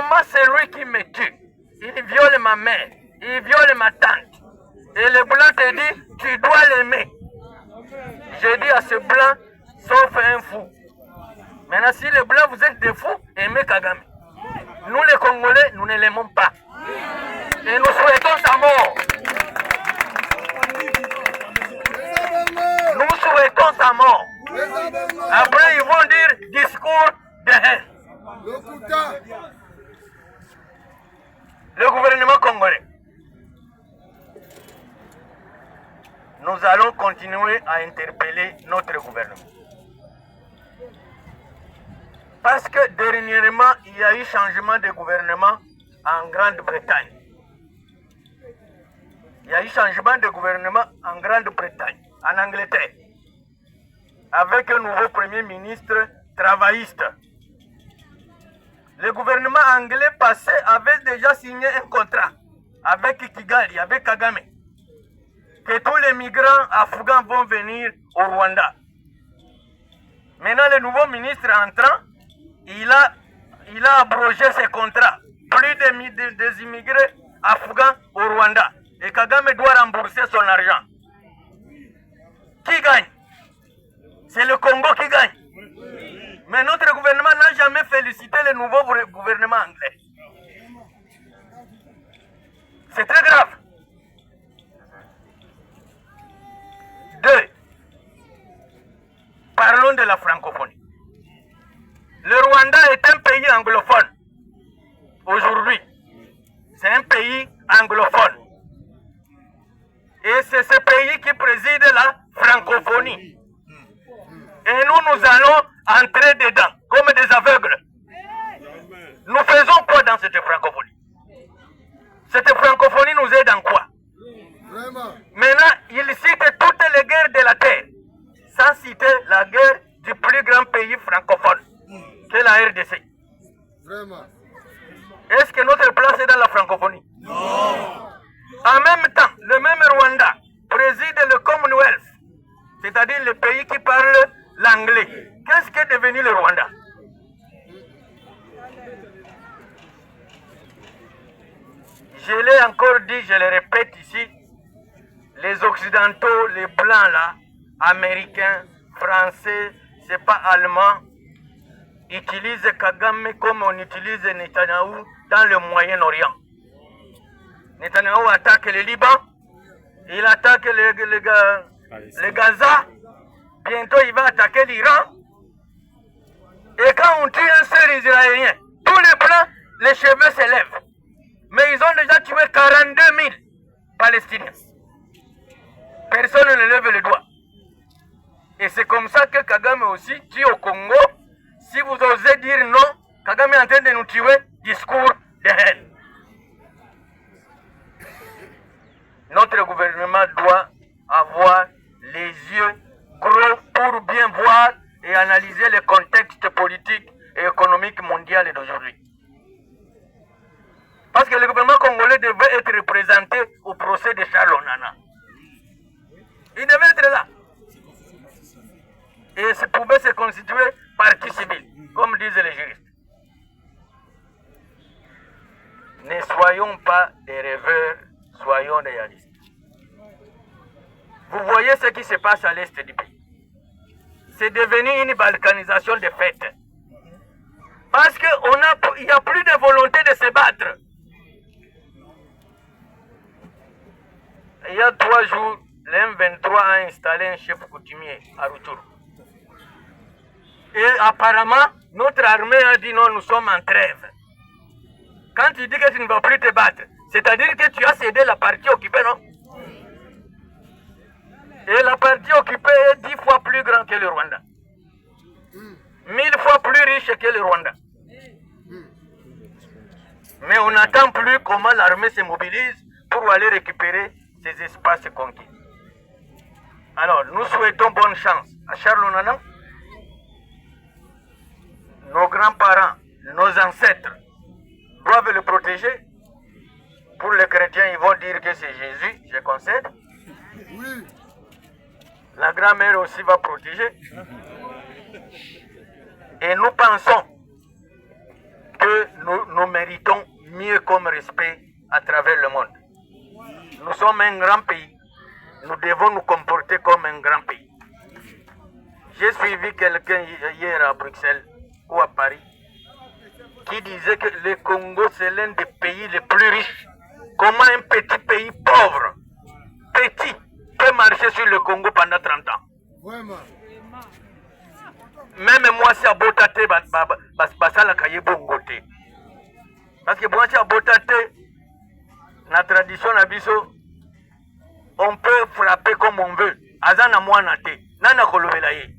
moment, c'est lui qui me tue. Il viole ma mère, il viole ma tante. Et le blanc te dit, tu dois l'aimer. J'ai dit à ce blanc, sauf un fou. Maintenant, si les blancs, vous êtes des fous, aimez Kagame. Nous, les Congolais, nous ne l'aimons pas. Et nous souhaitons sa mort. Nous souhaitons sa mort. Après, ils vont dire discours de haine. Le gouvernement congolais. Nous allons continuer à interpeller notre gouvernement. Parce que dernièrement, il y a eu changement de gouvernement en Grande-Bretagne. Il y a eu changement de gouvernement en Grande-Bretagne, en Angleterre, avec un nouveau Premier ministre travailliste. Le gouvernement anglais passé avait déjà signé un contrat avec Kigali, avec Kagame, que tous les migrants afghans vont venir au Rwanda. Maintenant, le nouveau ministre entrant, il a abrogé ce contrat. Plus des immigrés afghans au Rwanda. Et Kagame doit rembourser son argent. Qui gagne? C'est le Congo qui gagne. Mais notre gouvernement n'a jamais félicité le nouveau gouvernement anglais. C'est très grave. 2. Parlons de la francophonie. Le Rwanda est un pays anglophone. Aujourd'hui, c'est un pays anglophone. Et c'est ce pays qui préside la francophonie. Et nous allons entrer dedans, comme des aveugles. Nous faisons quoi dans cette francophonie? Cette francophonie nous aide en quoi? Maintenant, il cite toutes les guerres de la terre, sans citer la guerre du plus grand pays francophone, qui est la RDC. Est-ce que notre place est dans la francophonie? Non. En même temps, le même Rwanda préside le Commonwealth, c'est-à-dire le pays qui parle l'anglais. Qu'est-ce qu'est devenu le Rwanda? Je l'ai encore dit, je le répète ici, les Occidentaux, les Blancs là, Américains, Français, c'est pas Allemands, utilisent Kagame comme on utilise Netanyahou dans le Moyen-Orient. Netanyahou attaque le Liban, il attaque le Gaza, bientôt il va attaquer l'Iran. Et quand on tue un seul Israélien, tous les Blancs, les cheveux s'élèvent. Mais ils ont déjà tué 42 000 Palestiniens. Personne ne lève le doigt. Et c'est comme ça que Kagame aussi dit au Congo, si vous osez dire non, Kagame est en train de nous tuer, discours de haine. Notre gouvernement doit avoir les yeux gros pour bien voir et analyser le contexte politique et économique mondial d'aujourd'hui. Parce que le gouvernement congolais devait être représenté au procès de Charles Onana. Il devait être là. Et ça pouvait se constituer partie civile, comme disent les juristes. Ne soyons pas des rêveurs, soyons réalistes. Vous voyez ce qui se passe à l'est du pays. C'est devenu une balkanisation de fait. Parce qu'il n'y a plus de volonté de se battre. Il y a 3 jours, l'M23 a installé un chef coutumier à Rutshuru. Et apparemment, notre armée a dit non, nous sommes en trêve. Quand tu dis que tu ne vas plus te battre, c'est-à-dire que tu as cédé la partie occupée, non? Et la partie occupée est 10 fois plus grande que le Rwanda. 1000 fois plus riche que le Rwanda. Mais on n'attend plus comment l'armée se mobilise pour aller récupérer ces espaces conquis. Alors, nous souhaitons bonne chance à Charles Onana. Nos grands-parents, nos ancêtres doivent le protéger. Pour les chrétiens, ils vont dire que c'est Jésus, je concède. Oui. La grand-mère aussi va protéger. Et nous pensons que nous méritons mieux comme respect à travers le monde. Nous sommes un grand pays. Nous devons nous comporter comme un grand pays. J'ai suivi quelqu'un hier à Bruxelles ou à Paris qui disait que le Congo c'est l'un des pays les plus riches. Comment un petit pays pauvre, petit, peut marcher sur le Congo pendant 30 ans? Vraiment. Même moi, si à Botate, basala kaye bongote. Parce que moi, si à Botate, la tradition na biso, on peut frapper comme on veut. Azana mwana te, nana kolobela ye.